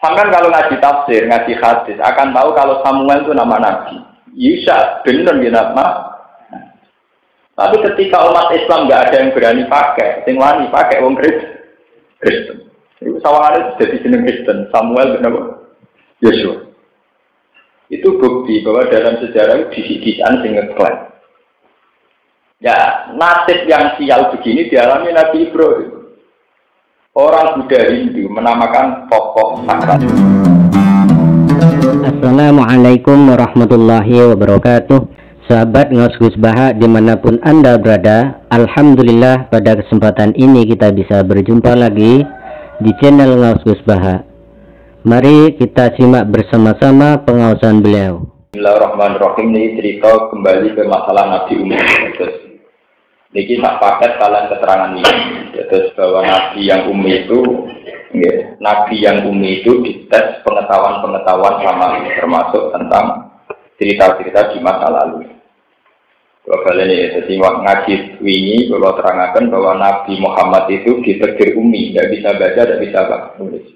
Sampai kalau ngaji tafsir, ngaji hadis akan tahu kalau Samuel itu nama nabi. Yusha bener ya nama. Tapi ketika umat Islam nggak ada yang berani pakai, sing wani pakai wong Kristen. Itu sawangannya jadi jeneng Kristen. Samuel benar Yosua. Itu bukti bahwa dalam sejarah disi-disian sing ngeklaim. Ya, nasib yang sial begini dialami Nabi Ibrahim. Orang Buddha Hindu menamakan tokoh sakral. Assalamualaikum warahmatullahi wabarakatuh. Sahabat Ngaus Gus Baha dimanapun Anda berada, alhamdulillah pada kesempatan ini kita bisa berjumpa lagi di channel Ngaus Gus Baha. Mari kita simak bersama-sama pengausan beliau. Bismillahirrahmanirrahim. Ini cerita kembali ke masalah Nabi Umar. Niki tak paket kalian keterangan ini. Terus bahwa Nabi yang Umi itu, ya, Nabi yang Umi itu dites pengetahuan sama termasuk tentang cerita-cerita di masa lalu. Kalau kalian ini, jadi ngaji ini kalau terangkan bahwa Nabi Muhammad itu ditegir Umi, tidak bisa baca, tidak bisa tulis.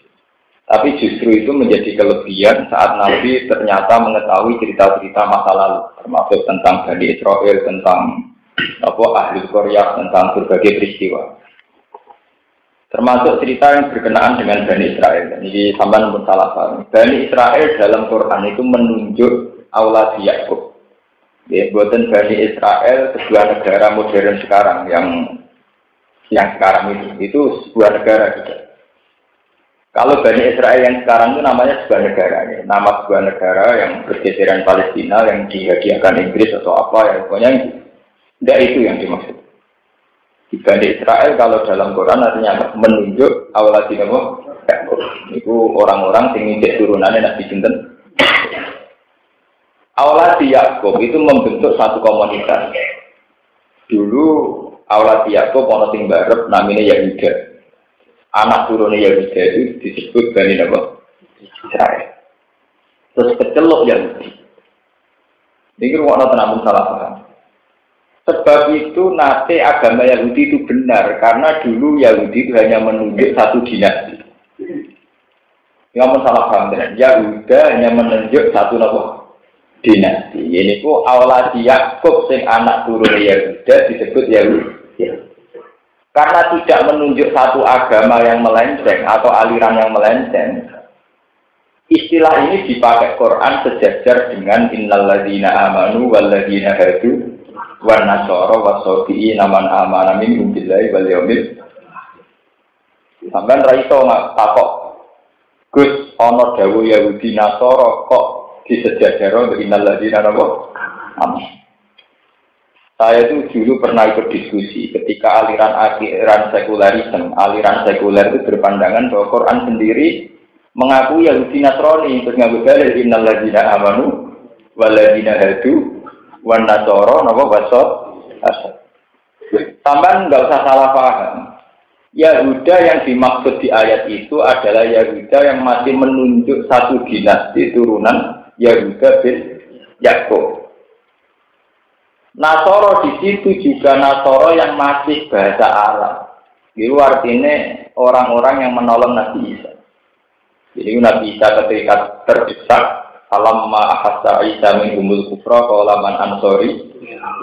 Tapi justru itu menjadi kelebihan saat Nabi ternyata mengetahui cerita-cerita masa lalu, termasuk tentang Bani Israel, tentang ahli Korea, tentang berbagai peristiwa. Termasuk cerita yang berkenaan dengan Bani Israel. Ini sampai pun salah paham. Bani Israel dalam Quran itu menunjuk Aulad Yakub. Ya, buatan Bani Israel sebuah negara modern sekarang yang sekarang itu sebuah negara juga. Kalau Bani Israel yang sekarang itu namanya sebuah negara, ya. Nama sebuah negara yang bergeseran Palestina yang dihadiahkan Inggris atau apa ya, pokoknya tidak itu yang dimaksud. Di Bani Israel kalau dalam Quran artinya menunjuk Aulad Yakub. Itu orang-orang yang ingin turunannya Nabi Sinten. Aulad Yakub itu membentuk satu komunitas. Dulu Aulad Yakub ono sing barep namanya Yahuda. Anak turunnya Yahuda itu disebut Bani Israel. Terus kecelok Yahudi. Ini ruang tenamun salah paham. Sebab itu nanti agama Yahudi itu benar karena dulu Yahudi itu hanya menunjuk satu dinasti. Yang salah paham dengan Yahuda hanya menunjuk satu dinasti. Ini ku Aulad Yakub sing anak turun Yahuda disebut Yahudi. Karena tidak menunjuk satu agama yang melenceng atau aliran yang melenceng. Istilah ini dipakai Quran sejajar dengan innal ladzina amanu wal ladzina hadu wan nasara wasabiin man amana minhum billahi wal yaumil. Sampeyan ra iso takok Gus ana dawuh Yahudi Nasara kok disejajaro untuk innal ladzina aman. Saya itu dulu pernah ikut diskusi ketika aliran sekulerisme, aliran sekuler itu berpandangan bahwa Quran sendiri mengakui Yahudi Nasrani terus ngaku dalil innal ladzina amanu wal ladzina hadu wan nasara wasat asad. Sampeyan enggak usah salah paham. Yahuda yang dimaksud di ayat itu adalah Yahuda yang masih menunjuk satu dinasti turunan Yahuda bin Yakub. Nasoro di situ juga Nasoro yang masih bahasa Arab. Itu artinya orang-orang yang menolong Nabi Isa. Jadi Nabi Isa ketika terdesak, falamma ahassa Isa min umul kufra qala man ansori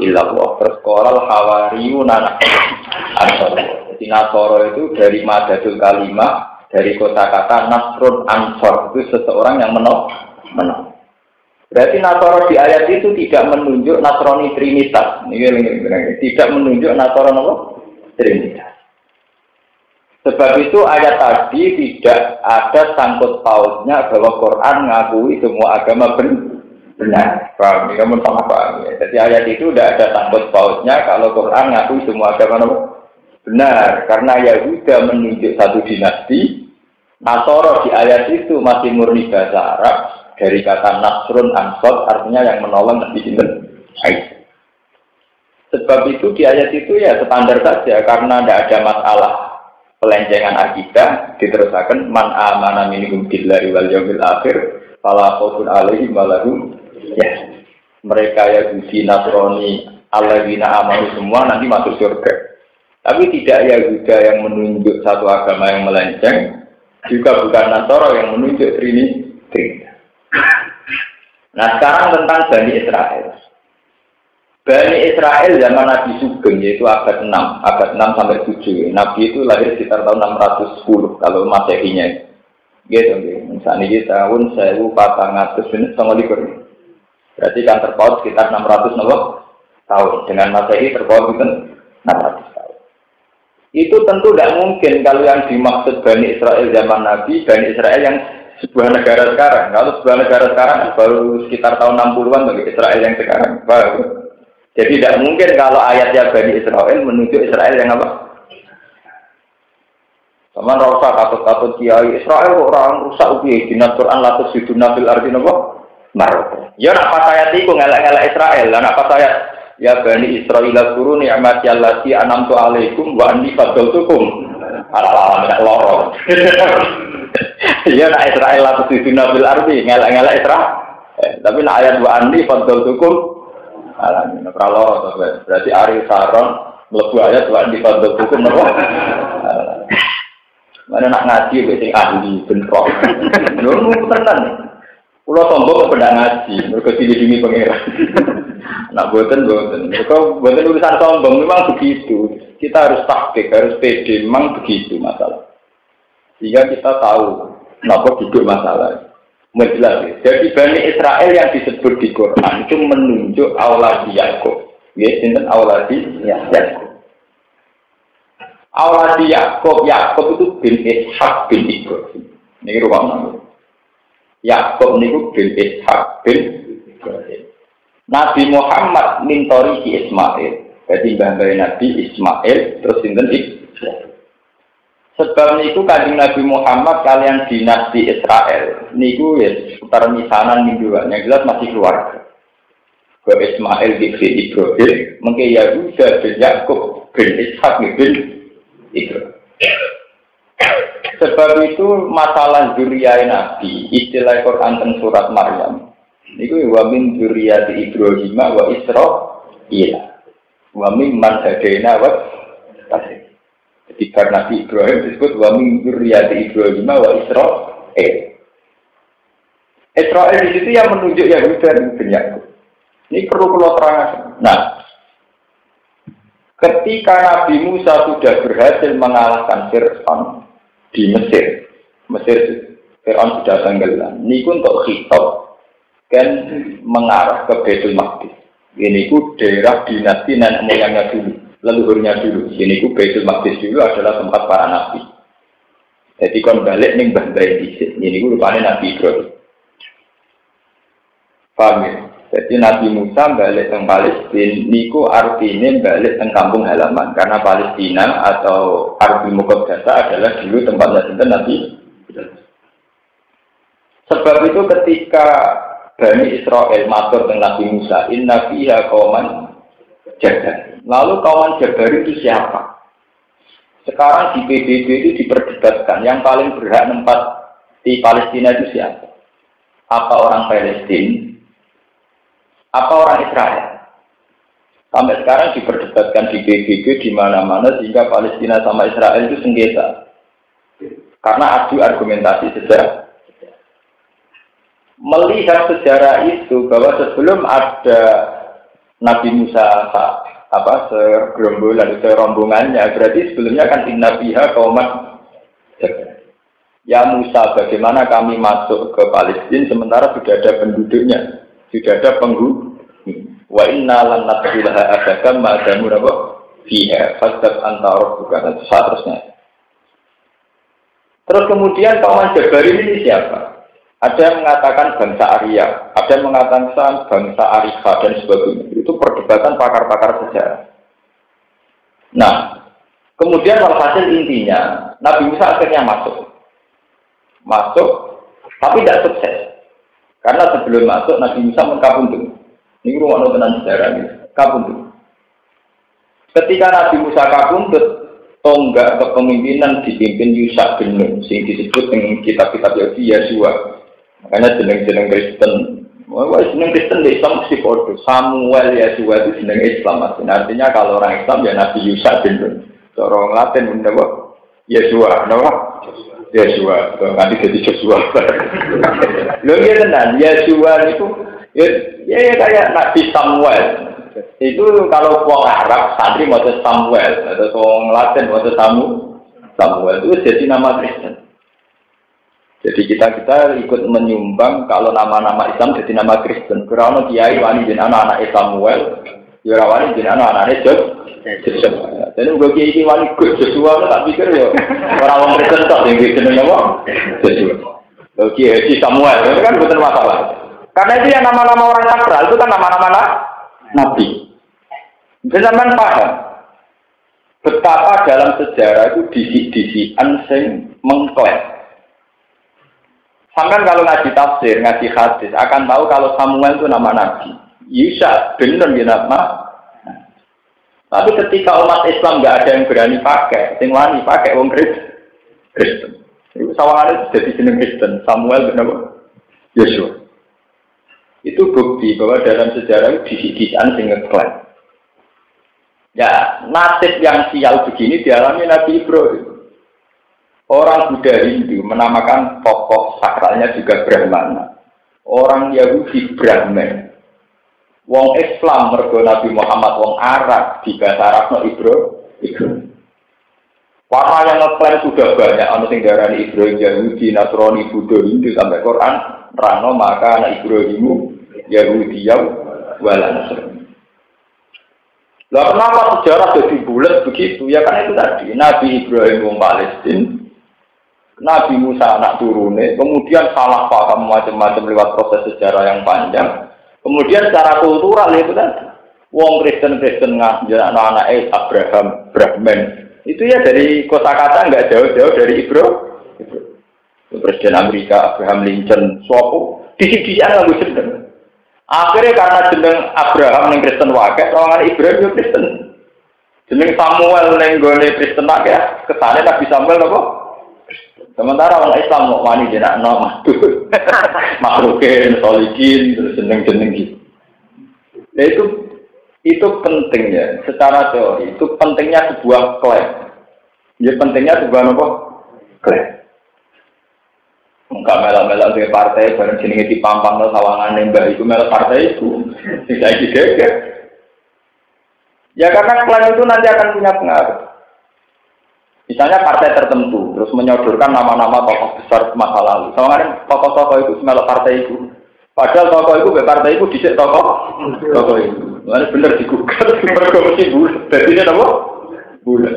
illallah. Terus qala hawariyuna ansori. Jadi Nasoro itu dari madadul kalimah, dari kosakata nasrun ansor, itu seseorang yang menolong. Berarti Nasoro di ayat itu tidak menunjuk Nasrani Trinitas. Ini tidak menunjuk Nasrani Trinitas. Sebab itu ayat tadi tidak ada sangkut pautnya bahwa Quran ngakui semua agama benar. Paham? Kamu salah paham ya. Jadi ayat itu tidak ada sangkut pautnya kalau Quran ngakui semua agama benar. Karena Yahuda menunjuk satu dinasti. Nasoro di ayat itu masih murni bahasa Arab. Dari kata Nasrun Ansor artinya yang menolong Nabi Sinten. Sebab itu di ayat itu ya standar saja karena tidak ada masalah pelencengan akidah diteruskan man amana minhum billahi wal yaumil akhir fala khaufun alaihim walahum ya. Mereka Yahudi Nasrani alladzina amanu semua nanti masuk surga. Tapi tidak Yahuda yang menunjuk satu agama yang melenceng juga bukan Nasara yang menunjuk Trinity. Nah sekarang tentang Bani Israel. Bani Israel zaman Nabi Sugeng yaitu abad 6 sampai 7. Nabi itu lahir sekitar tahun 610 kalau Masehinya. Gitu, misalnya di tahun 1429. Berarti kan terpaut sekitar 600 tahun. Dengan Masehi terpaut itu 600 tahun. Itu tentu tidak mungkin kalau yang dimaksud Bani Israel zaman Nabi, Bani Israel yang sebuah negara sekarang. Kalau sebuah negara sekarang baru sekitar tahun 60-an bagi Israel yang sekarang. Baru. Jadi tidak mungkin kalau ayatnya Bani Israel menunjuk Israel yang apa? Sama rasa katut-katut kiai Israel orang rusak ubi di Quran latus hiduna fil ardi napa? Maroko. Ya nak pas ayat iku ngelak-ngelak Israel, lan apa ayat ya Bani Israil guru nikmat allati anamtu alaikum wa anni fadaltukum ala alamin loro. Ya nak Israel latus hiduna fil ardi ngelak-ngelak Israel. Tapi nak ayat wa anni fadaltukum alamin loro berarti Ari Saron mlebu ayat wa anni fadaltukum napa? Mana nak ngaji sing ahli bentrok. Lho tenan. Kula sombong kok ndak ngaji, mergo dilindungi pangeran. Nak boten. Mergo boten urusan sombong, memang begitu. Kita harus taktik, harus pede, memang begitu masalah. Sehingga kita tahu kenapa duduk masalah. Menjelas. Jadi Bani Israel yang disebut di Quran itu menunjuk auladi Yakub. Ya, sinten auladi Yakub. Auladi Yakub itu bin Ishak bin Ibrahim. Ini rumah nama. Yakub niku bin Ishak bin Ibrahim. Nabi Muhammad mintori ki Ismail. Jadi mbah-mbah Nabi Ismail terus sinten Ibrahim. Sebab niku kanjeng Nabi Muhammad kalian dinasti Israel. Niku ya seputar misanan minggu yang jelas masih keluarga. Ke Ismail bin Ibrahim, mengke Yahuda bin Yakub bin Ishak bin Ibrahim. Sebab itu masalah zuriyah Nabi, istilah Quran tentang surat Maryam. Niku wa min zuriyati Ibrahim wa Israil. Wa min man hadaina wa tasik. Jadi karena Nabi Ibrahim disebut wa min zuriyati Ibrahim wa Israil. Israil di situ yang menunjuk Yahuda bin Yakub. Ini perlu kalau terangkan. Nah, ketika Nabi Musa sudah berhasil mengalahkan Fir'aun di Mesir Fir'aun sudah tenggelam. Ini untuk khitab kan mengarah ke Baitul Maqdis. Ini ku daerah dinasti nenek moyangnya dulu, leluhurnya dulu. Ini ku Baitul Maqdis dulu adalah tempat para nabi. Jadi kon balik ning Mbah dhisik. Ini ku rupane Nabi Ibrahim. Paham ya? Jadi Nabi Musa balik ke Palestina, niku artinya balik ke kampung halaman. Karena Palestina atau Ardul Muqaddasah adalah dulu tempatnya Nabi. Sebab itu ketika Bani Israel matur dengan Nabi Musa, inna fiha qauman jabbar. Lalu kauman Jabbar itu siapa? Sekarang di PBB itu diperdebatkan, yang paling berhak tempat di Palestina itu siapa? Apa orang Palestina? Apa orang Israel? Sampai sekarang diperdebatkan di PBB di mana-mana sehingga Palestina sama Israel itu sengketa. Karena adu argumentasi sejarah. Melihat sejarah itu bahwa sebelum ada Nabi Musa segerombolan, serombongannya, berarti sebelumnya kan inna biha qauman jabbar. Ya Musa, bagaimana kami masuk ke Palestina sementara sudah ada penduduknya? Sudah ada penghuni. Wa inna lan nadkhulaha abadan ma damu rabba fiha fastab antara bukan seterusnya. Terus kemudian kauman Jabbar ini siapa? Ada yang mengatakan bangsa Arya, ada yang mengatakan bangsa Arika dan sebagainya. Itu perdebatan pakar-pakar sejarah. Nah, kemudian walhasil intinya Nabi Musa akhirnya masuk, tapi tidak sukses. Karena sebelum masuk Nabi Musa mengkabundut. Ini rumah tenan sejarah ini. Kabundut. Ketika Nabi Musa kabundut, tonggak kepemimpinan dipimpin Yusha bin Nun, yang disebut dengan kitab-kitab Yahudi Yesua. Makanya jeneng-jeneng Kristen. Wah, jeneng Kristen di Islam mesti bodoh. Samuel Yesua itu jeneng Islam. Artinya kalau orang Islam ya Nabi Yusha bin Nun. Orang Latin apa? Yesua, apa? Yesua, nanti jadi Joshua. Lho iya tenan, Yesua itu ya kayak Nabi Samuel. Itu kalau orang Arab santri mau Samuel atau orang Latin mau Samuel itu jadi nama Kristen. Jadi kita ikut menyumbang kalau nama-nama Islam jadi nama Kristen. Karena kiai wani jeneng anak Samuel, ya wani jeneng anak Joshua. Jadi gue kiai wani Joshua tak pikir ya orang Kristen tak yang jeneng apa? Joshua. Kalau kiai Samuel itu kan bukan masalah. Karena itu yang nama-nama orang sakral itu kan nama-nama nabi. Jangan paham betapa dalam sejarah itu disik-disikan sing mengklaim. Sampai kalau ngaji tafsir, ngaji hadis akan tahu kalau Samuel itu nama nabi. Yusa benar ya nama. Tapi ketika umat Islam nggak ada yang berani pakai, sing wani pakai wong Kristen. Itu sawangan itu jadi jeneng Kristen. Samuel benar Yosua. Itu bukti bahwa dalam sejarah itu disik-disikan sing ngeklaim. Ya, nasib yang sial begini dialami Nabi Ibrahim. Orang Buddha Hindu menamakan tokoh sakralnya juga Brahmana. Orang Yahudi Brahman. Wong Islam mergo Nabi Muhammad wong Arab di bahasa Arabno Ibrahim. Warna yang ngeklaim sudah banyak. Anu sing darani Ibrahim Yahudi, Nasrani, Buddha, Hindu sampai Quran. Rano maka anak Ibrahimu Yahudiyah wala Nasrani. Lah kenapa sejarah jadi bulat begitu? Ya kan itu tadi Nabi Ibrahim wong Palestina. Nabi Musa anak turune, kemudian salah paham macam-macam lewat proses sejarah yang panjang. Kemudian secara kultural itu kan, wong Kristen anak-anak Abraham, Brahman. Itu ya dari kosakata nggak jauh-jauh dari Ibrahim. Presiden Amerika Abraham Lincoln, suatu disik-disikan lalu jeneng. Akhirnya karena jeneng Abraham yang Kristen wakai, orang Ibrahim yang Kristen. Jeneng Samuel yang gone Kristen wakai, kesannya Nabi Samuel apa? Sementara orang Islam mau wani jenak nama tuh, makrukin, solikin, terus jeneng-jeneng gitu. Nah itu penting ya, secara teori itu pentingnya sebuah klaim. Ya pentingnya sebuah apa? Klaim. Enggak melak-melak dari partai, bareng jenenge dipampang lo sawangan nembah itu melak partai itu, tidak digeger. Ya karena klaim itu nanti akan punya pengaruh. Misalnya partai tertentu terus menyodorkan nama-nama tokoh besar masa lalu. Soalnya tokoh-tokoh itu semelok partai itu. Padahal tokoh itu partai itu dicek tokoh itu. Lalu bener digugat berkomisi bulat. Jadi ini apa? Bulat.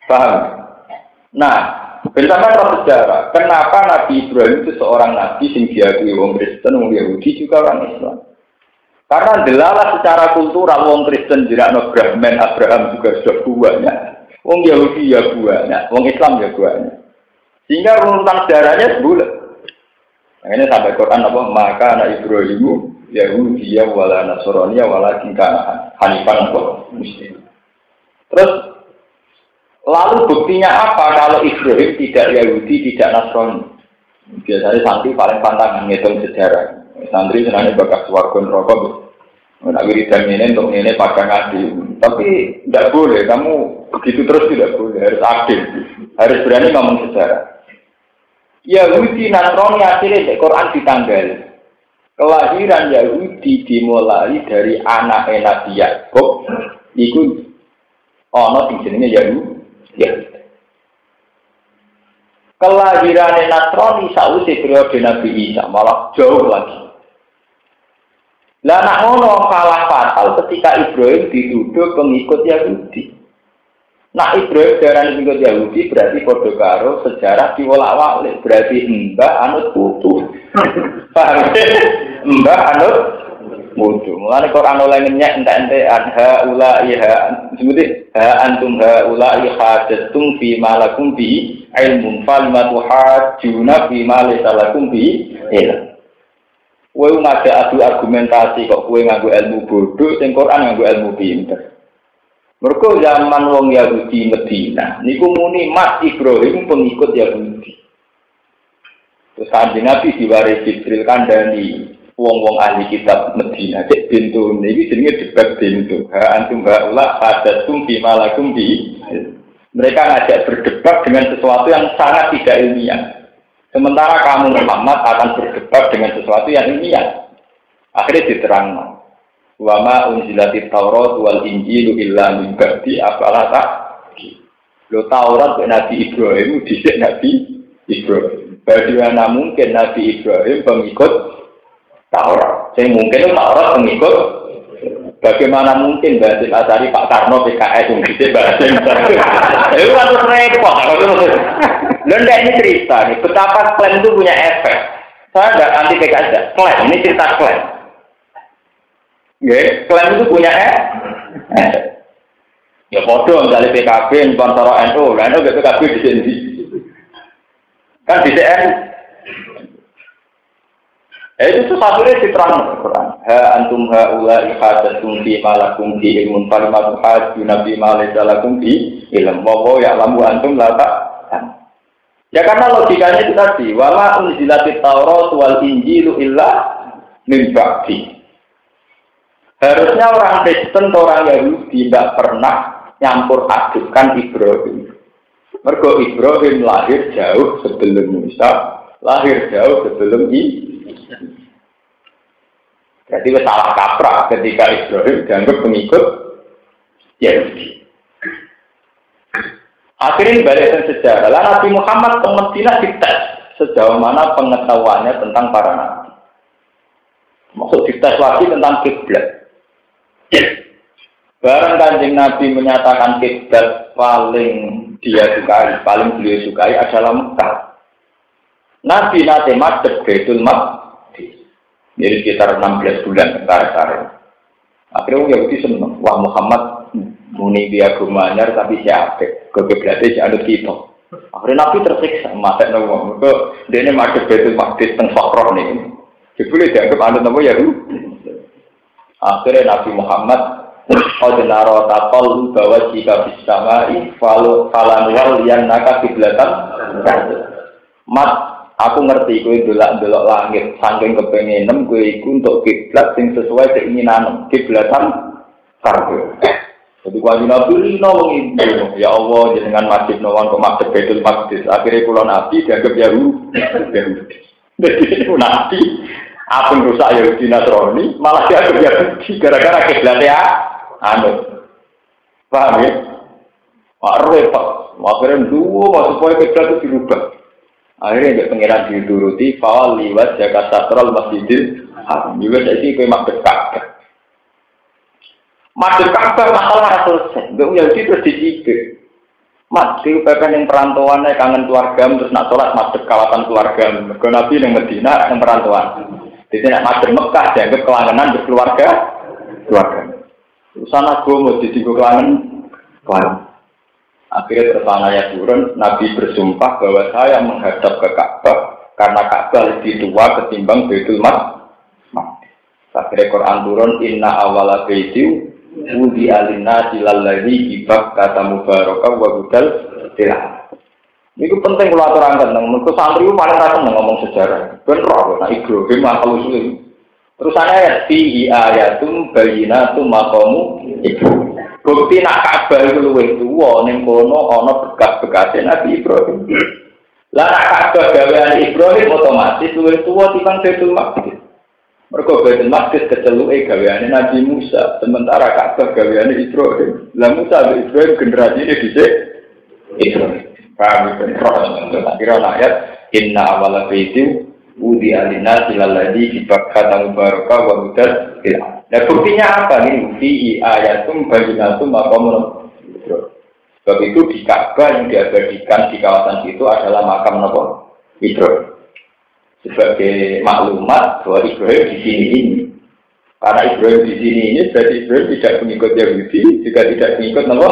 Paham? Nah, bersama sejarah, kenapa Nabi Ibrahim itu seorang nabi sing diakui wong Kristen, wong Yahudi juga orang Islam? Karena delalah secara kultural wong Kristen jirakno Brahman Abraham juga sudah banyak. Wong Yahudi ya banyak, wong Islam ya banyak. Sehingga runutan sejarahnya bulat. Nah, ini sampai Quran apa? Maka anak Ibrahimu Yahudi ya wala Nasrani ya wala kana Hanifan apa? Muslim. Terus lalu buktinya apa kalau Ibrahim tidak Yahudi, tidak Nasrani? Biasanya santri paling pantang ngitung sejarah. Santri senangnya bakas warga neraka. Nak wiridan ini untuk ini pada ngaji. Tapi tidak boleh, kamu begitu terus tidak boleh, harus adil. Harus berani ngomong sejarah. Yahudi Nasrani akhirnya di Quran ditanggal. Kelahiran Yahudi dimulai dari anak Nabi Yakub. Itu ana sing jenenge Yahudi. Kelahiran Nasrani sausé periode Nabi Isa malah jauh lagi. Lah nak ngono kalah fatal ketika Ibrahim dituduh pengikut Yahudi. Nak Ibrahim darani pengikut Yahudi berarti padha karo sejarah diwolak-walik, berarti mbah anut putu. Paham? Mbah anut putu. Mulane Quran oleh nyek entek-entekan haula iha sebuti ha antum haula ihadattum fi ma lakum bi ilmun falimatu hajjuna fi ma laysa lakum bi ilm. Kowe ngajak adu argumentasi kok kowe nganggo ilmu bodoh, sing Quran nganggo ilmu pinter. Mergo zaman wong Yahudi Medina niku muni Mas Ibrahim pengikut Yahudi. Terus kanjeng Nabi diwaris Jibril kandhani wong-wong ahli kitab Medina cek pintu niki jenenge debat pintu. Ha antum haula hadatsum fi malakum bi. Mereka ngajak berdebat dengan sesuatu yang sangat tidak ilmiah. Sementara kamu Muhammad akan berdebat dengan sesuatu yang ilmiah. Akhirnya diterang. Wa ma unzilatit Taurat wal Injilu illa min ba'di afala ta'qilun. Lo Taurat Nabi Ibrahim dhisik Nabi Ibrahim. Bagaimana mungkin Nabi Ibrahim pengikut Taurat? Saya mungkin Taurat pengikut. Bagaimana mungkin Basil Asari Pak Karno PKS yang dhisik Basil. Itu kan repot. Lenda ini cerita nih, betapa klaim itu punya efek. Saya nggak anti PKS, klaim ini cerita klaim. Ya, klaim itu punya ya bodoh dari PKB, sponsor NU, NU PKB di sini. Kan di CN. Itu satunya diterang Quran. Ha antum haula ihadatum fi malakum fi ilmun falimatu hajjuna bi ma laysa lakum fi ilm. Wa ya'lamu antum la ta'lamun. Ya karena logikanya itu tadi, wala unzilatit Taurat wal Injilu illa min ba'di. Harusnya orang Kristen atau orang Yahudi tidak pernah nyampur adukkan Ibrahim. Mergo Ibrahim lahir jauh sebelum Musa, lahir jauh sebelum Isa. Jadi salah kaprah ketika Ibrahim dianggap pengikut Yahudi. Akhirnya balik ke sejarah. Nabi Muhammad ke Madinah dites sejauh mana pengetahuannya tentang para nabi. Maksud dites lagi tentang kiblat. Barang Kanjeng Nabi menyatakan kiblat paling dia sukai, paling beliau sukai adalah Mekah. Nabi nanti madhep Baitul Maqdis. Jadi sekitar 16 bulan sekarang. Akhirnya Yahudi senang. Wah Muhammad muni dia gumanyar tapi siapa? Kebelakangnya si anut kita. Akhirnya Nabi tersiksa. Masa nama. Dia ini madhep Baitul Maqdis teng Sokroh nih. Jadi dianggap anut nama Yahudi. Akhirnya Nabi Muhammad Odinaro takol bahwa jika bisamai falanwal yang naka kiblatan. Mat, aku ngerti kowe delok langit saking kepengenem kowe iku untuk kiblat sing sesuai keinginan kiblatan karbo. Jadi wajib Nabi Rino mengimbau, ya Allah jenengan wajib nawan kok madhep Baitul Maqdis. Akhirnya kula Nabi dianggap Yahudi. Jadi Nabi apa yang rusak Yahudi Nasrani malah dianggap Yahudi gara-gara kiblatnya anut. Paham ya? Wah repot. Akhirnya dua supaya kiblat itu dirubah. Akhirnya dia pengiran dituruti fawal liwat jaga satral masjidil haram. Juga saya sih kayak madhep Ka'bah. Madhep Ka'bah masalah selesai. Enggak Yahudi terus dicibir. Madhep pepen yang perantauannya kangen keluarga terus nak sholat madhep kawasan keluarga. Mergo Nabi yang Medina yang perantauan. Jadi nak madhep Mekah dianggap kelangenan berkeluarga. Urusan agama jadi kelangenan. Akhirnya tersanaya turun, Nabi bersumpah bahwa saya menghadap ke Ka'bah karena Ka'bah lebih tua ketimbang Baitul Maqdis. Akhirnya Quran turun, Inna awala baiti wudi alinnasi lalladzi ibak kata mubarakah wa hudal tilah. Ini penting kalau aturangkan, menurut santri itu paling rasa ngomong sejarah. Benar, nah Ibrahim akal usul. Terus ayat fihi ayatum bayyinatum maqamu Ibrahim. Bukti nak Ka'bah itu luwih tuwa ning kono ana bekas-bekase Nabi Ibrahim. Lah nak Ka'bah gawean Ibrahim otomatis luwih tuwa timbang Baitul Maqdis. Mergo Baitul Maqdis keteluke gaweane Nabi Musa, sementara Ka'bah gaweane Ibrahim. Lah Musa dan Ibrahim generasine dhisik Ibrahim. Paham kan? Kira ayat inna awala baiti wudi alinnasi lalladzi dibakata mubarakah wa hudal lil. Nah buktinya apa nih? Fi ayatum bayyinatum maqamun Ibrahim. Sebab itu di Ka'bah yang diabadikan di kawasan itu adalah makam Nabi Ibrahim. Sebagai maklumat bahwa Ibrahim di sini ini. Karena Ibrahim di sini ini berarti Ibrahim tidak mengikut Yahudi, juga tidak mengikut Nabi.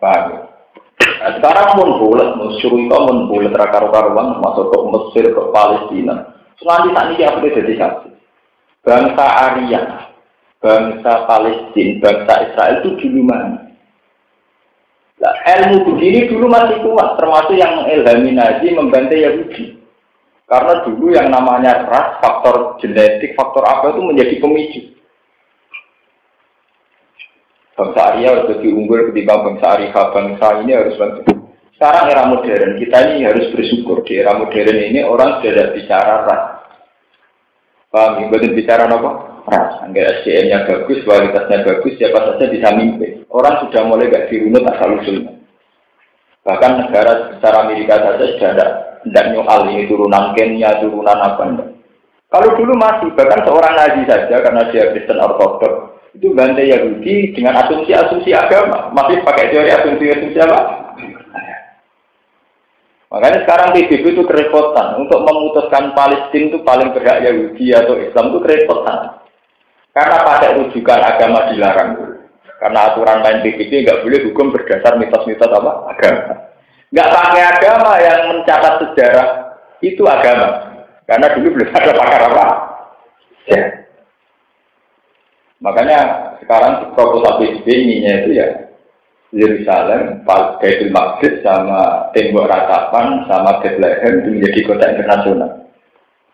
Paham? Nah, sekarang pun boleh, Syurga pun boleh terkaru-karuan masuk ke Mesir, ke Palestina. Nanti saat ini apa jadi saksi? Bangsa Arya, bangsa Palestina, bangsa Israel itu dulu mana? Nah, ilmu begini dulu masih kuat, termasuk yang mengilhami Nazi membantai Yahudi. Karena dulu yang namanya ras, faktor genetik, faktor apa itu menjadi pemicu. Bangsa Arya harus lebih unggul ketimbang bangsa Arifah. Bangsa ini harus bangsa. Sekarang era modern, kita ini harus bersyukur. Di era modern ini orang sudah bicara ras. Paham? Bukan bicara apa? Ras. Anggaran SDM-nya bagus, kualitasnya bagus, siapa saja bisa mimpin. Orang sudah mulai gak dirunut asal-usulnya. Bahkan negara besar Amerika saja sudah tidak nyokal ini turunan Kenya, turunan apa enggak. Kalau dulu masih, bahkan seorang Nazi saja karena dia Kristen Ortodok itu bantai Yahudi dengan asumsi-asumsi agama, masih pakai teori asumsi-asumsi apa? Makanya sekarang PBB itu kerepotan untuk memutuskan Palestina itu paling berhak Yahudi atau Islam itu kerepotan. Karena pakai rujukan agama dilarang. Karena aturan main PBB nggak boleh hukum berdasar mitos-mitos apa? Agama. Nggak pakai agama yang mencatat sejarah itu agama. Karena dulu belum ada pakar apa. Ya. Makanya sekarang proposal PBB ininya itu ya Yerusalem, Baitul Maqdis sama tembok ratapan sama Bethlehem itu menjadi kota internasional.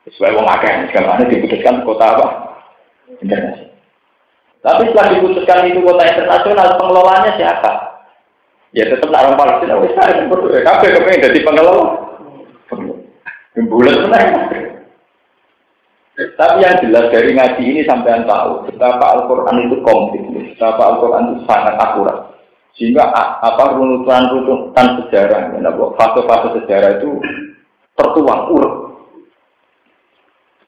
Sesuai wong akeh sekarang diputuskan kota apa? Internasional. Tapi setelah diputuskan itu kota internasional, pengelolanya siapa? Ya tetap orang Palestina. Wes saya berdoa kabeh kepengen jadi pengelola. Bulan senang. Tapi yang jelas dari ngaji ini sampean tahu betapa Al-Quran itu komplit, betapa Al-Quran itu sangat akurat. Sehingga runutan sejarah, fase-fase sejarah itu tertuang urut.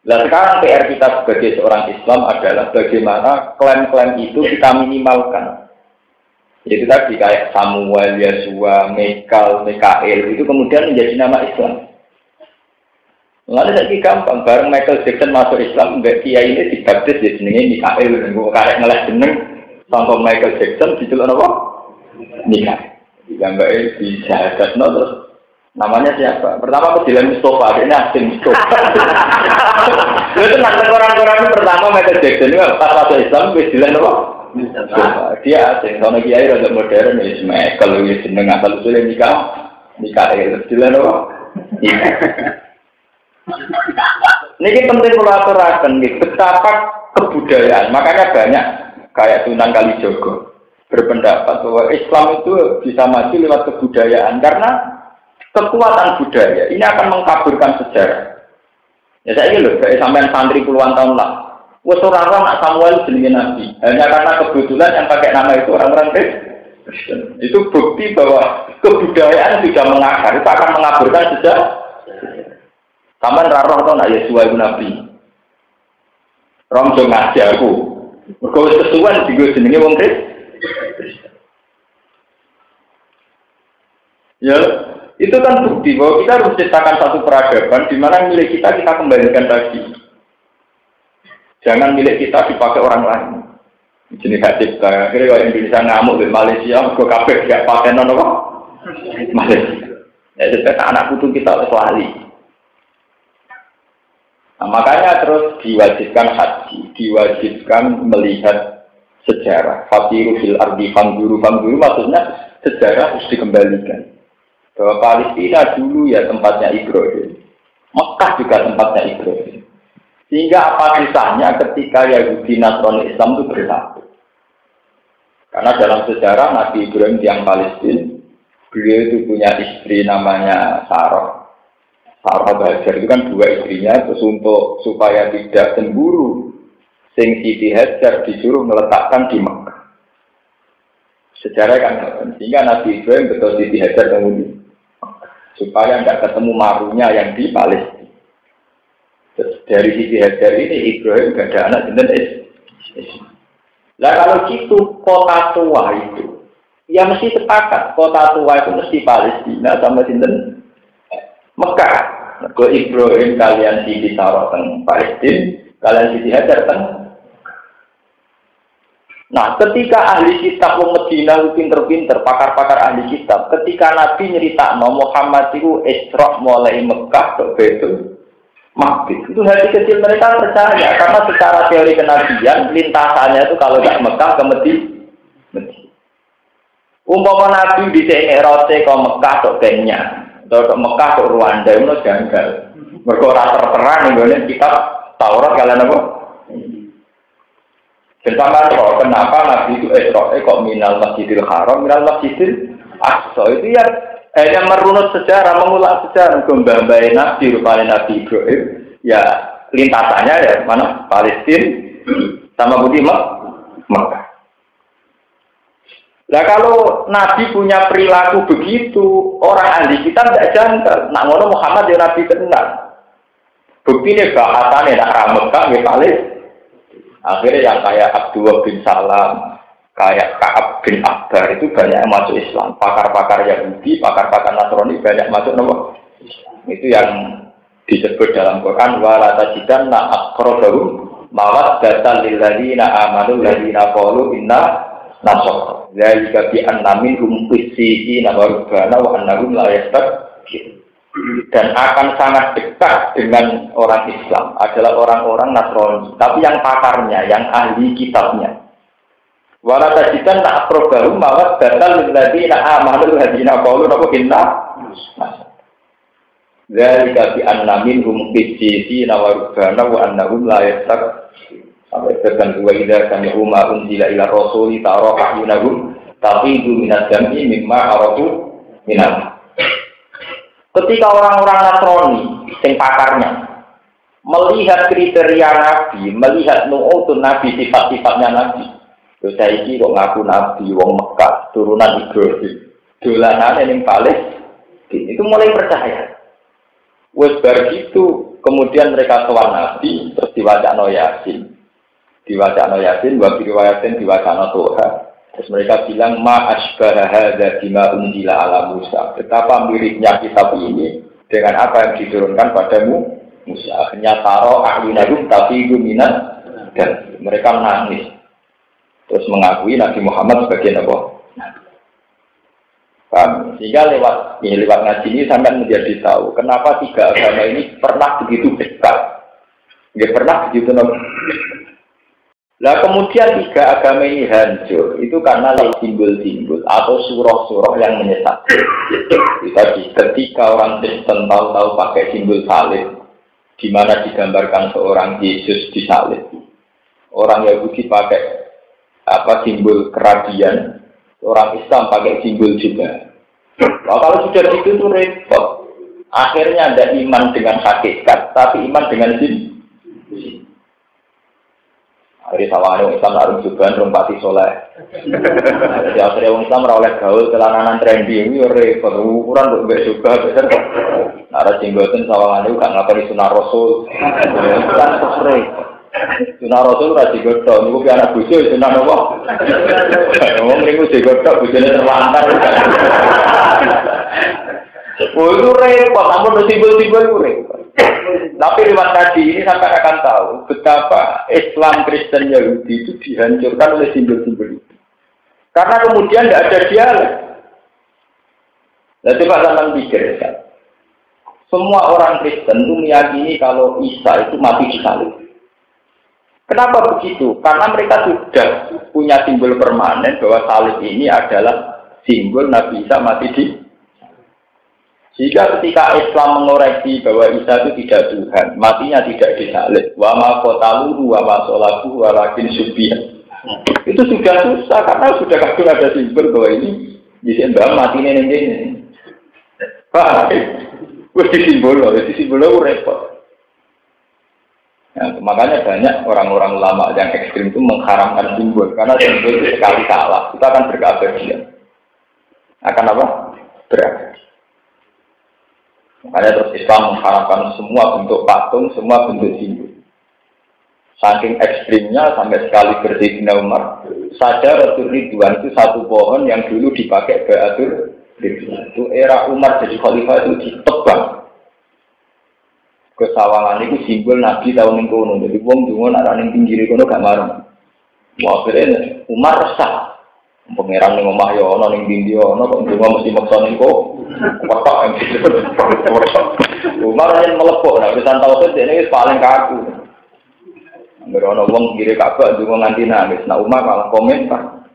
Nah sekarang PR kita sebagai seorang Islam adalah bagaimana klaim-klaim itu kita minimalkan. Jadi tadi kayak Samuel, Yesua, Mikael itu kemudian menjadi nama Islam. Lalu lagi gampang, bareng Michael Jackson masuk Islam, mbak kiai ini dibaptis ya jenenge Mikael, nggak karek ngelak jeneng, contoh Michael Jackson dijuluk apa? Mikael. Gambarnya di syahadat terus namanya siapa? Pertama Pedilan Mustafa, ini asing Mustafa. Itu nanti orang-orang itu pertama Michael Jackson itu pas masuk Islam, Pedilan apa? Mustafa. Dia asing, soalnya kiai rada modern, Michael, jeneng asal usulnya Mikael, Pedilan apa? Ini penting kalau aturakan betapa kebudayaan. Makanya banyak kayak Sunan Kalijogo berpendapat bahwa Islam itu bisa maju lewat kebudayaan karena kekuatan budaya ini akan mengkaburkan sejarah. Ya saya ini loh, saya sampai santri puluhan tahun lah. Wes orang-orang nak Samuel jenenge nabi. Hanya karena kebetulan yang pakai nama itu orang-orang Kristen. Itu bukti bahwa kebudayaan sudah mengakar, itu akan mengaburkan sejarah. Sampai raro atau nak Yesus itu nabi. Rom jo ngaji aku. Mergo wis kesuwen dienggo jenenge wong Kristen. Ya, itu kan bukti bahwa kita harus ciptakan satu peradaban di mana milik kita kembalikan lagi. Jangan milik kita dipakai orang lain. Jenis hak cipta. Akhirnya kalau Indonesia ngamuk di Malaysia, mergo kabeh gak pakai nono kok. Malaysia. Ya, jadi anak putu kita harus lali. Nah, makanya terus diwajibkan haji, diwajibkan melihat sejarah. Fatiru fil ardi fangguru maksudnya sejarah harus dikembalikan. Bahwa Palestina dulu ya tempatnya Ibrahim, Mekah juga tempatnya Ibrahim. Sehingga apa susahnya ketika Yahudi, Nasrani, Islam itu bersatu? Karena dalam sejarah Nabi Ibrahim yang Palestina, beliau itu punya istri namanya Sarah. Sarah Hajar itu kan dua istrinya, terus untuk supaya tidak cemburu, Sing Siti Hajar disuruh meletakkan di Mekah. Sejarah kan, sehingga Nabi Ibrahim betul Siti Hajar kemudian supaya tidak ketemu marunya yang di Palestina. Terus dari Siti Hajar ini Ibrahim gak ada anak dan Nah kalau gitu kota tua itu, ya mesti sepakat kota tua itu mesti Palestina sama sinten Mekah. Ke Ibrahim kalian Siti Sarah teng Palestina, kalian Siti Hajar teng. Nah, ketika ahli kitab wong Medina pinter-pinter, pakar-pakar ahli kitab, ketika Nabi nyeritakno Muhammad itu Isra mulai Mekah ke Baitul Maqdis, itu hati kecil mereka percaya karena secara teori kenabian lintasannya itu kalau tidak Mekah ke Medina. Umpama Nabi di Mi'raj ke Mekah ke Kenya, atau ke Mekah ke Rwanda itu janggal. Mergo ora terang nggone kitab Taurat kalian apa? Tentang kenapa Nabi itu Isra'e kok minal Masjidil Haram, minal Masjidil Aqsa itu ya hanya merunut sejarah, mengulang sejarah. Mbah-mbah Nabi, rupanya Nabi Ibrahim, ya lintasannya ya mana Palestina sama Budi Mekah. Nah kalau Nabi punya perilaku begitu, orang ahli kita tidak janggal. Nak ngono Muhammad ya Nabi tenang. Bukti ini bahasannya nak Mekah ya Palestina. Akhirnya yang kayak Abdullah bin Salam, kayak Ka'ab bin Akbar itu banyak yang masuk Islam. Pakar-pakar Yahudi, pakar-pakar Nasrani banyak masuk nama. Itu yang disebut dalam Quran wala tajidanna aqrabahum mawaddatan lil ladzina amanu ladzina qalu inna nasara. Zalika bi anna minhum qissina wa rubbana wa annahum la yastakbirun. Dan akan sangat dekat dengan orang Islam adalah orang-orang Nasrani, tapi yang pakarnya, yang ahli kitabnya. Wala tajidan aqrabahum mawaddatan lil ladzina amanu ladzina qalu inna nasara. Zalika bi anna minhum qissina wa rubbana wa annahum la yastakbirun. Sampai dengan wa idza sami'u ma unzila ila rasuli tara ahyunahum tafidu minad dam'i mimma aradu minal. Ketika orang-orang Nasrani sing pakarnya melihat kriteria Nabi, melihat nu'utun Nabi, sifat-sifatnya Nabi. Terus saya ini kok ngaku Nabi, wong Mekah, turunan Ibrahim, dolanan yang Palestina, itu mulai percaya. Wes bar gitu, kemudian mereka sowan Nabi, terus diwacana Yasin, wa riwayatin diwacana Toha. Terus mereka bilang ma asbara hadza bima unzila ala Musa. Betapa miripnya kitab ini dengan apa yang diturunkan padamu Musa. Akhirnya taro ahyunahum tafidu minat dan mereka menangis. Terus mengakui Nabi Muhammad sebagai Nabi. Sehingga lewat ngaji ini sampai menjadi tahu kenapa tiga agama ini pernah begitu dekat. Nggak pernah begitu Nah kemudian tiga agama ini hancur itu karena simbol-simbol atau surah-surah yang menyesatkan. Tadi ketika orang Kristen tahu-tahu pakai simbol salib, di mana digambarkan seorang Yesus disalib. Orang Yahudi pakai simbol keradian, orang Islam pakai simbol juga. Nah, kalau sudah gitu itu repot. Akhirnya ada iman dengan hakikat, tapi iman dengan simbol. Hari sawangan Islam harus juga rumpati soleh. Jadi akhirnya orang Islam oleh gaul celananan trendy ini repot. Ukuran untuk juga besar. Nara jenggoten sawangan itu kan ngapani sunah Rasul. Kan sore. Sunah Rasul ra digodhog. Niku ki anak bojo sunah napa? Wong niku digodhog bojone terlantar. Oh itu repot. Namun simbol-simbol itu repot. Tapi lewat tadi ini sampai akan tahu betapa Islam Kristen Yahudi itu dihancurkan oleh simbol-simbol itu. Karena kemudian tidak ada dialog. Nah, coba sampai pikir ya. Semua orang Kristen itu meyakini kalau Isa itu mati di salib. Kenapa begitu? Karena mereka sudah punya simbol permanen bahwa salib ini adalah simbol Nabi Isa mati di. Jika ketika Islam mengoreksi bahwa Isa itu tidak Tuhan, matinya tidak disalib, wa ma qataluhu wa ma salabuhu walakin syubbiha. Itu sudah susah karena sudah kadung ada simbol bahwa ini bisa mbak mati ini. Pak, di simbol repot. Ya, makanya banyak orang-orang ulama yang ekstrim itu mengharamkan simbol karena simbol itu sekali salah, itu akan berkeabadian. Akan apa? Berabadi. Makanya terus Islam mengharapkan semua bentuk patung, semua bentuk simbol. Saking ekstrimnya sampai sekali Sayyidina Umar, Syajaratul Ridwan itu satu pohon yang dulu dipakai Bai'atul Ridwan. Itu era Umar jadi khalifah itu ditebang. Kesawangan itu simbol Nabi tahun yang kono. Jadi wong dungo nak ning pinggir kono gak marem. Akhirnya Umar resah. Pangeran ning omah yo ana ning ndi ana kok dungo mesti maksa ning kok. Watak gitu. Umar yen melepok nek pisan tauhid dene wis paling kaku. Angger ana wong kire Ka'bah dungo nganti nangis. Nah Umar malah komentar.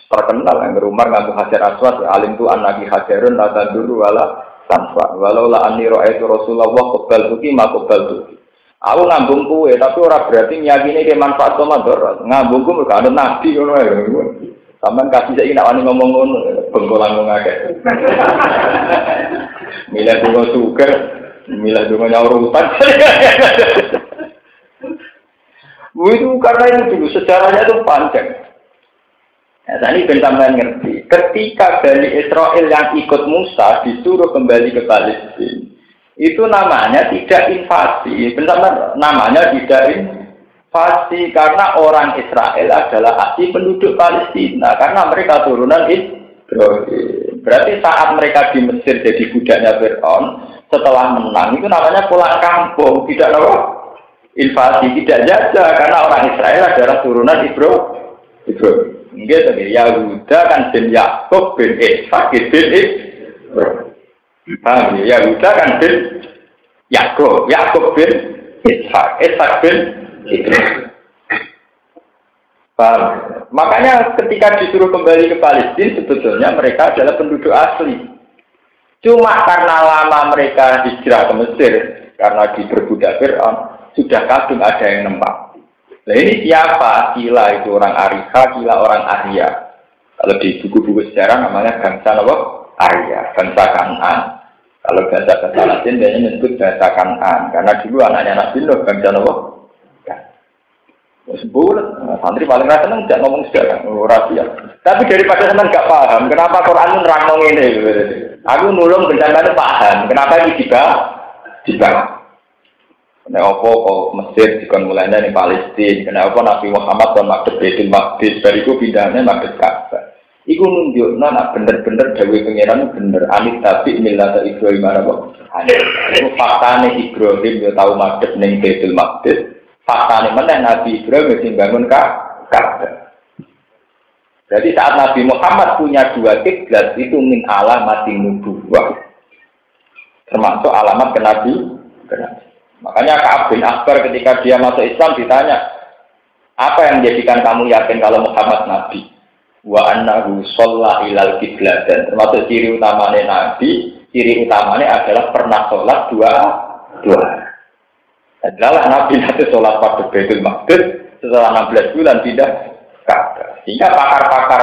Terkenal angger Umar nganggo Hajar Aswad alim tu anaki hajarun la taduru wala tanfa. Walau la anni ra'aitu Rasulullah qabbal tuki ma qabbal tuki. Aku ngambung kue, tapi ora berarti nyakini ke manfaat komador. Ngambungku mereka ada nabi ngono ya. Sampeyan kasih saya nak wani ngomong ngono, bengkolan ngakeh. Milah dungo sugar, milah dungo nyaur utang. Itu karena itu dulu sejarahnya itu panjang. Nah, tadi sampean ngerti, ketika Bani Israel yang ikut Musa disuruh kembali ke Palestina, itu namanya tidak invasi, benar namanya tidak invasi karena orang Israel adalah asli penduduk Palestina karena mereka turunan Ibrahim. Berarti saat mereka di Mesir jadi budaknya Fir'aun, setelah menang itu namanya pulang kampung, tidak apa? Invasi, tidak jajah karena orang Israel adalah turunan Ibrahim. Gitu, Yahuda kan bin Yakub bin Ishak bin Ibrahim. Yahuda kan bin Yakub bin Ishak bin Ibrahim. Makanya ketika disuruh kembali ke Palestina sebetulnya mereka adalah penduduk asli. Cuma karena lama mereka hijrah ke Mesir karena diperbudak Fir'aun sudah kadung ada yang nempak. Nah ini siapa? Kila itu orang Arika, Kila orang Arya. Kalau di buku-buku sejarah namanya bangsa apa? Arya, bangsa Kan'an. Kalau bahasa Latin dia menyebut bahasa Kan'an. Karena dulu anaknya Nabi Nuh bangsa apa? Bulat, santri paling rasa senang tidak ngomong sejarah, rahasia. Tapi daripada senang nggak paham, kenapa Quran nerangno ini? Aku nulung bencana paham, kenapa ini dibahas? Kenapa kok Mesir dikon mulainya di Palestina? Kenapa Nabi Muhammad kon madhep Baitul Maqdis dari itu pindahnya madhep Ka'bah? Iku nunjukno nak bener-bener dawuh pangeran bener anit tapi millata Ibrahim apa? Iku faktane Ibrahim yo tau madhep ning Baitul Maqdis. Faktane meneh Nabi Ibrahim sing bangun Ka'bah. Jadi saat Nabi Muhammad punya dua kiblat itu min alamatin nubuwah. Termasuk alamat kenabi. Makanya Ka'ab bin Akbar ketika dia masuk Islam ditanya, apa yang menjadikan kamu yakin kalau Muhammad Nabi? Wa annahu sholla ilal qiblat. Dan termasuk ciri utamanya Nabi, ciri utamanya adalah pernah sholat dua. Adalah Nabi nanti sholat pada Baitul Maqdis setelah 16 bulan tidak Ka'bah. Sehingga pakar-pakar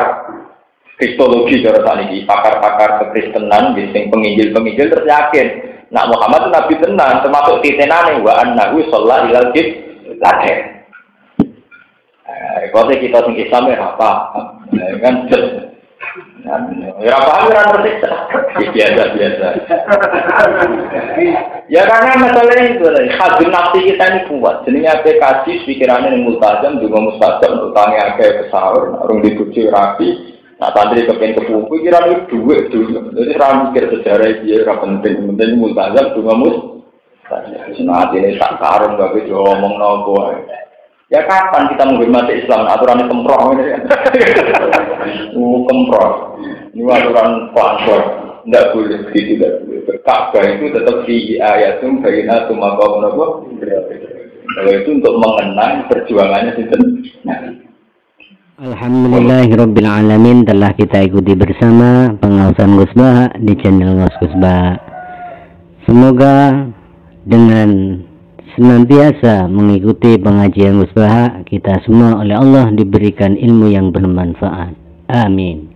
kristologi ini, pakar-pakar kekristenan, biasanya penginjil terus yakin. Nak Muhammad itu Nabi tenang, termasuk titenane wa annahu sholla ilal qiblat. Kalau kita sing Islam ya apa? Kan ya paham kan tersiksa. Biasa. Ya karena masalah itu hadun nafsi kita ini kuat. Jenenge ape kaji pikirannya yang multazam juga mustajab untuk tanya ape pesawat, urung dibujuk rapi. Nah, santri kepengen kepupu, kira itu duit dulu. Jadi orang mikir sejarah dia, orang penting multazam, cuma nah, ini tak karung, gak bisa ngomong nopo. Ya kapan kita menghormati Islam? Aturan kemproh ini. Kemproh. Ini aturan kuansor. Tidak boleh begitu, tidak boleh. Ka'bah itu tetap di ayatum bayinatum maqam nopo. Kalau itu untuk mengenang perjuangannya sendiri. Alhamdulillahirrabbilalamin, telah kita ikuti bersama pengawasan Gus Baha di channel Gus Baha. Semoga dengan senantiasa mengikuti pengajian Gus Baha, kita semua oleh Allah diberikan ilmu yang bermanfaat. Amin.